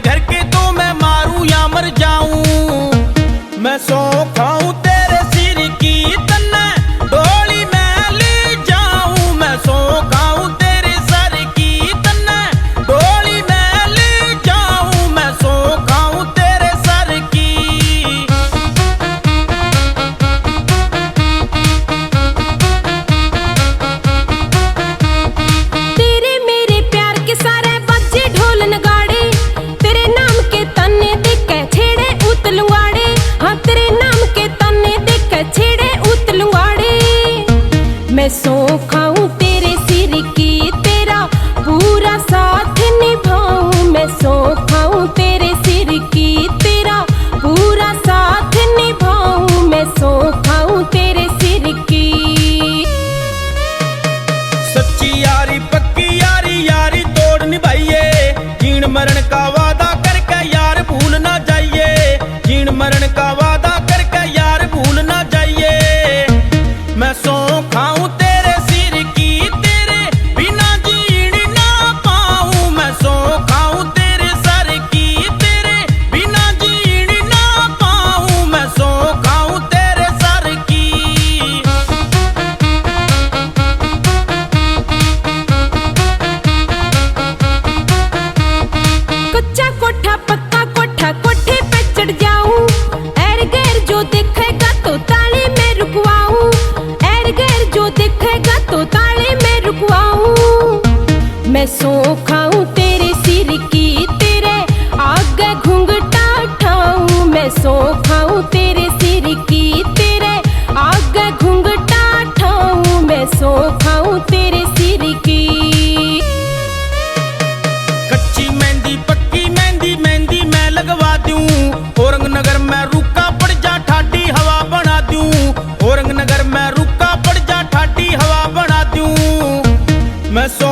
घर के तो मैं मारूं या मर जाऊं। मैं सौ खाऊं तेरे सिर की तन्ने डोली मैं ले जाऊं। मैं सौ खाऊं तेरे सर की तन्ने डोली मैं ले जाऊं। मैं सौ खाऊं तेरे सर की। तेरे मेरे प्यार के सारे बजे ढोल नगाड़े, तेरे नाम के तन्ने देके छेड़े उतलुआड़े। हाँ तेरे नाम के तन्ने देके छेड़े उतलुआड़े। मैं सौ खाऊं तेरे सिर की तेरा पूरा साथ निभाऊं। मैं सौ खाऊं तेरे सिर की तेरा पूरा साथ निभाऊं। मैं सौ खाऊं तेरे सिर की। सच्ची यारी पक्की यारी यारी तोड़ निभाइए। जीण मरण का वादा करके यार भूल ना जाइए। जीण मरण का वादा करके यार भूल ना जाइए। मैं सौ खाऊं तेरे सिर की तेरे बिना जीण ना पाऊं। मैं सौ खाऊं तेरे सर की तेरे बिना जीण ना पाऊं। मैं सौ खाऊं तेरे सर की। कच्चा कोठा पक्का कोठा कोठे पे चढ़ जाऊं। एर गैर जो देखेगा तो ताले में रुकवाऊं। एर गैर जो देखेगा तो ताले में रुकवाऊं। मैं सौ खाऊं तेरे सिर की तेरे आगे घूंघटा उठाऊं। मैं सौ खाऊं तेरे सिर की तेरे आगे घूंघटा उठाऊं। मैं सौ खाऊं तेरे सिर की। कच्ची मेहंदी पक्की मेहंदी मेहंदी मैं लगवा दूं। औरंगनगर में रुका पड़ जा ठाडी हवा बना दूं। औरंगनगर में रुका पड़ जा ठाडी हवा बना दूं। मैं सौ